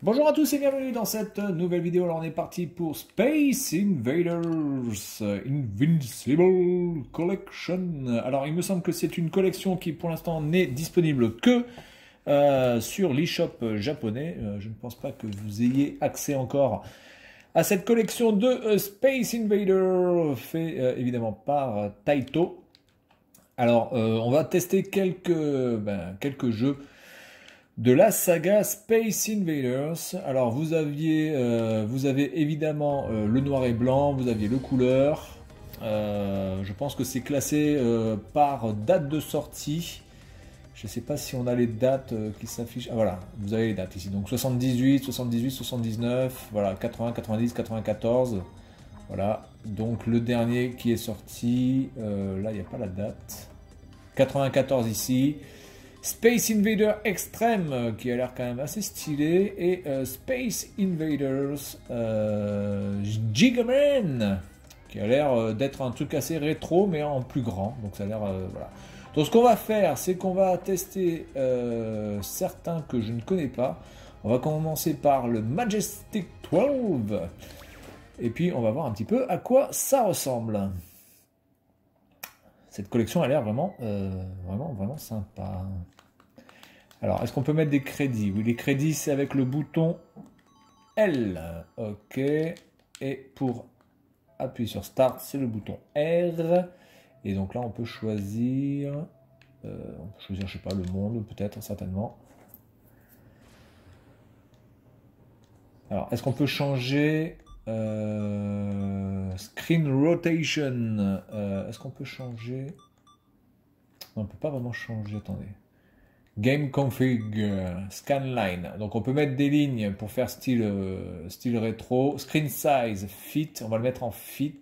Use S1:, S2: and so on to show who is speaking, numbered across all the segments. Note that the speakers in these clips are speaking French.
S1: Bonjour à tous et bienvenue dans cette nouvelle vidéo. Alors on est parti pour Space Invaders Invincible Collection. Alors il me semble que c'est une collection qui pour l'instant n'est disponible que sur l'eShop japonais. Je ne pense pas que vous ayez accès encore à cette collection de Space Invaders fait évidemment par Taito. Alors on va tester quelques jeux de la saga Space Invaders. Alors vous avez évidemment le noir et blanc, vous aviez le couleur. Je pense que c'est classé par date de sortie. Je ne sais pas si on a les dates qui s'affichent. Ah voilà, vous avez les dates ici. Donc 78, 78, 79, voilà, 80, 90, 94. Voilà, donc le dernier qui est sorti, là il n'y a pas la date. 94 ici. Space Invader Extreme, qui a l'air quand même assez stylé, et Space Invaders Gigaman, qui a l'air d'être un truc assez rétro, mais en plus grand, donc ça a l'air... voilà. Donc ce qu'on va faire, c'est qu'on va tester certains que je ne connais pas. On va commencer par le Majestic 12, et puis on va voir un petit peu à quoi ça ressemble. Cette collection a l'air vraiment sympa. Alors, est-ce qu'on peut mettre des crédits? Oui, les crédits, c'est avec le bouton L. Ok. Et pour appuyer sur Start, c'est le bouton R. Et donc là, on peut choisir... je sais pas, le monde, peut-être, certainement. Alors, est-ce qu'on peut changer... Screen Rotation. Est-ce qu'on peut changer... Non, on ne peut pas vraiment changer, attendez. Game Config, Scanline. Donc on peut mettre des lignes pour faire style rétro. Screen Size, Fit. On va le mettre en Fit.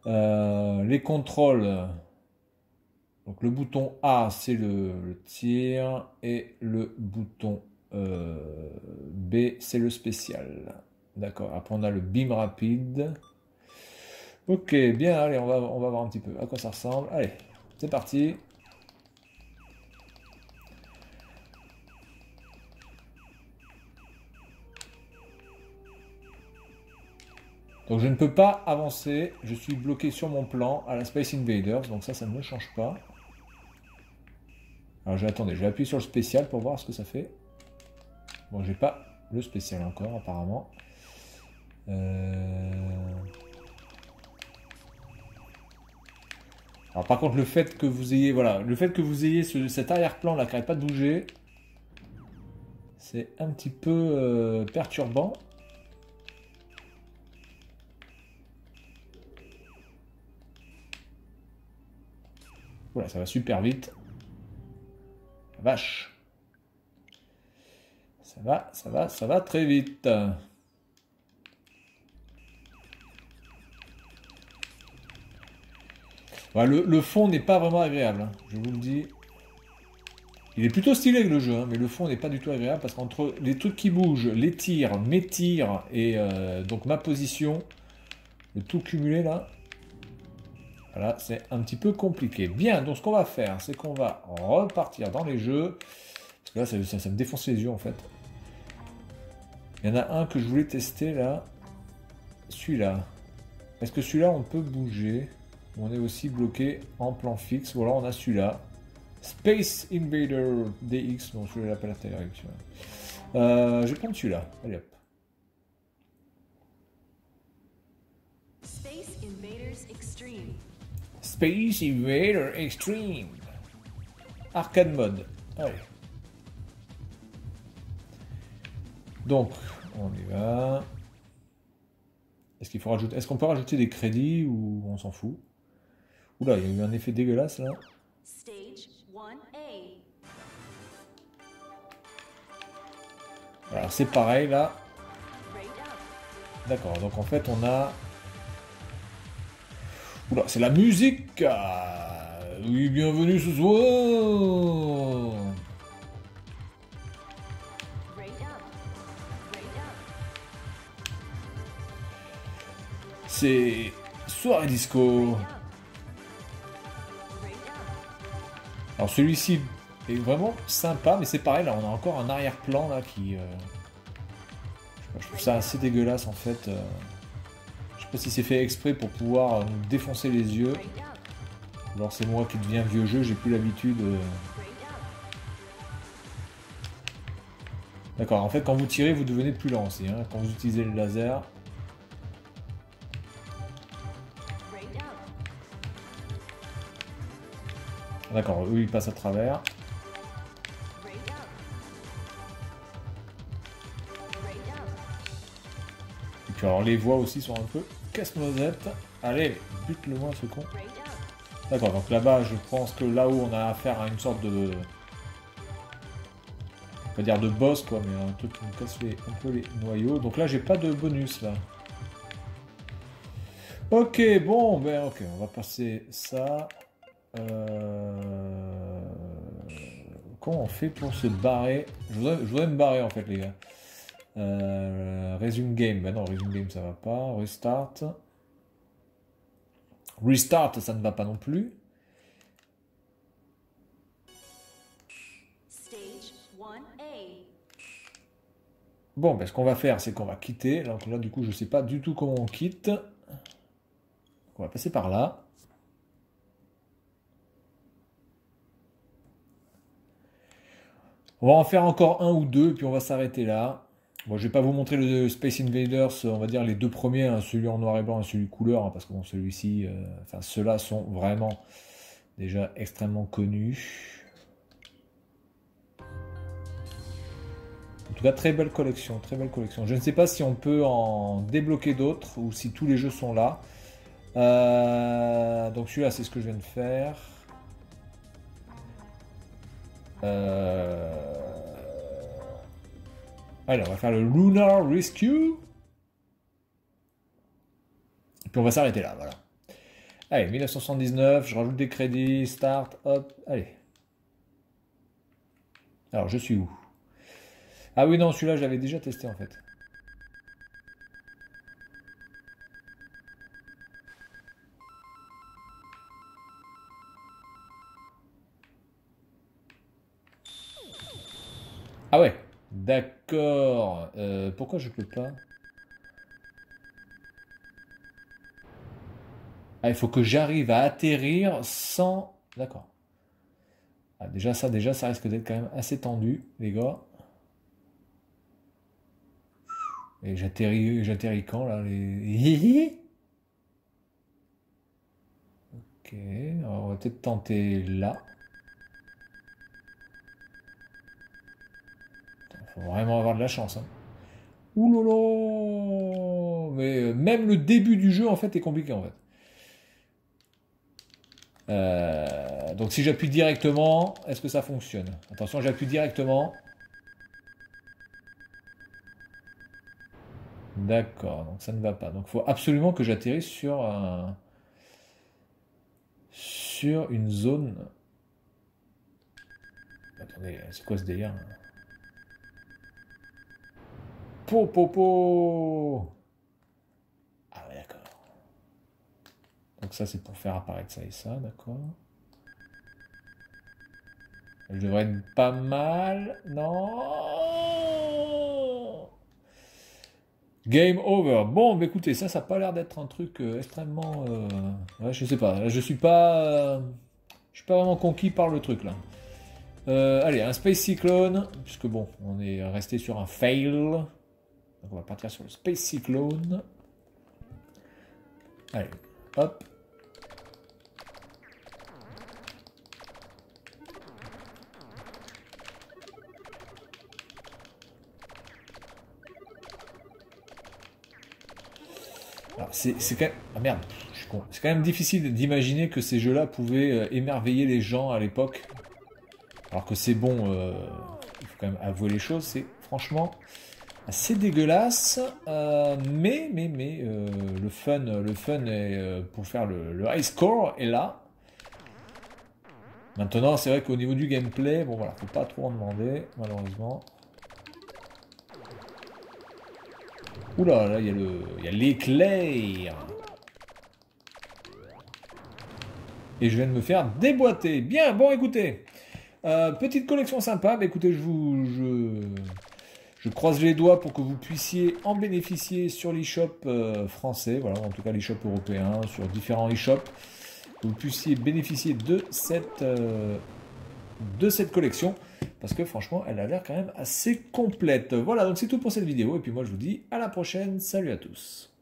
S1: Les contrôles. Donc le bouton A, c'est le tir. Et le bouton B, c'est le spécial. D'accord. Après on a le beam rapide. Ok, bien. Allez, on va voir un petit peu à quoi ça ressemble. Allez, c'est parti. Donc je ne peux pas avancer, je suis bloqué sur mon plan à la Space Invaders, donc ça ne change pas. Alors attendez, je vais appuyer sur le spécial pour voir ce que ça fait. Bon, j'ai pas le spécial encore apparemment. Alors par contre le fait que vous ayez, cet arrière-plan là qui n'arrête pas de bouger, c'est un petit peu perturbant. Voilà, ça va super vite. Vache. Ça va très vite. Voilà, le fond n'est pas vraiment agréable, hein, je vous le dis. Il est plutôt stylé le jeu, hein, mais le fond n'est pas du tout agréable parce qu'entre les trucs qui bougent, les tirs, mes tirs et donc ma position, le tout cumulé là, voilà, c'est un petit peu compliqué. Bien, donc ce qu'on va faire, c'est qu'on va repartir dans les jeux. Parce que là, ça me défonce les yeux en fait. Il y en a un que je voulais tester là. Celui-là. Est-ce que celui-là, on peut bouger? On est aussi bloqué en plan fixe. Ou alors on a celui-là. Space Invader DX. Non, celui-là, il n'a pas l'air terrible. Je vais prendre celui-là. Allez hop.
S2: Space Invaders Extreme.
S1: Space Invader Extreme. Arcade mode. Allez. Donc, on y va. Est-ce qu'on peut rajouter des crédits ou on s'en fout? Oula, il y a eu un effet dégueulasse là.
S2: Stage 1A.
S1: Alors c'est pareil là. D'accord, donc en fait on a... Oula, c'est la musique. Oui, bienvenue ce soir. C'est soirée disco. Alors celui-ci est vraiment sympa, mais c'est pareil, là on a encore un arrière-plan là qui Je trouve ça assez dégueulasse en fait. Je sais pas si c'est fait exprès pour pouvoir nous défoncer les yeux. Alors c'est moi qui deviens vieux jeu, j'ai plus l'habitude. D'accord, en fait quand vous tirez vous devenez plus lent aussi, hein, quand vous utilisez le laser. D'accord, eux ils passent à travers. Et puis alors les voix aussi sont un peu casse-noisette. Allez, bute-le moi ce con. D'accord, donc là-bas je pense que là-haut on a affaire à une sorte de... On va dire de boss quoi, mais un truc qui me casse un peu les noyaux. Donc là j'ai pas de bonus là. Ok, bon, ben ok, on va passer ça. Comment on fait pour se barrer? Je voudrais me barrer en fait les gars. Resume game, ben non, resume game ça va pas. Restart. Restart ça ne va pas non plus.
S2: Stage 1A.
S1: Bon, ben ce qu'on va faire c'est qu'on va quitter. Donc là du coup je sais pas du tout comment on quitte. On va passer par là. On va en faire encore un ou deux, puis on va s'arrêter là. Bon, je vais pas vous montrer le Space Invaders, on va dire les deux premiers, hein, celui en noir et blanc et celui couleur, hein, parce que bon, celui-ci, enfin ceux-là sont vraiment déjà extrêmement connus. En tout cas, très belle collection, très belle collection. Je ne sais pas si on peut en débloquer d'autres ou si tous les jeux sont là. Donc celui-là, c'est ce que je viens de faire. Allez, on va faire le Lunar Rescue. Et puis on va s'arrêter là, voilà. Allez, 1979, je rajoute des crédits, start, hop, allez. Alors, je suis où? Ah oui, non, celui-là, je l'avais déjà testé en fait. Ah ouais, d'accord. Pourquoi je peux pas? Ah, il faut que j'arrive à atterrir sans... D'accord. Ah, déjà, ça risque d'être quand même assez tendu, les gars. Et j'atterris quand, là les... Ok, alors on va peut-être tenter là. Faut vraiment avoir de la chance, hein. Ouh là là! Mais même le début du jeu, en fait, est compliqué, en fait. Donc si j'appuie directement, est-ce que ça fonctionne? Attention, j'appuie directement. D'accord, donc ça ne va pas. Donc il faut absolument que j'atterrisse sur une zone. Attendez, c'est quoi ce délire? Po. Ah ouais, d'accord. Donc ça c'est pour faire apparaître ça et ça, d'accord. Je devrais être pas mal. Non. Game over. Bon, bah écoutez, ça n'a pas l'air d'être un truc extrêmement... Ouais, je sais pas. Je suis pas vraiment conquis par le truc là. Allez, un Space Cyclone, puisque bon, on est resté sur un fail. Donc on va partir sur le Space Cyclone. Allez, hop. Alors c'est quand même... Ah merde, je suis con. C'est quand même difficile d'imaginer que ces jeux-là pouvaient émerveiller les gens à l'époque. Alors que c'est bon, il faut quand même avouer les choses, c'est franchement assez dégueulasse. Mais le fun est, pour faire le high score est là. Maintenant, c'est vrai qu'au niveau du gameplay, bon voilà, faut pas trop en demander, malheureusement. Oula, là, il y a l'éclair. Et je viens de me faire déboîter. Bien, bon, écoutez. Petite collection sympa. Bah, écoutez, je Je croise les doigts pour que vous puissiez en bénéficier sur l'eShop français, voilà, en tout cas l'eShop européen, sur différents eShops, que vous puissiez bénéficier de cette collection, parce que franchement, elle a l'air quand même assez complète. Voilà, donc c'est tout pour cette vidéo, et puis moi je vous dis à la prochaine, salut à tous.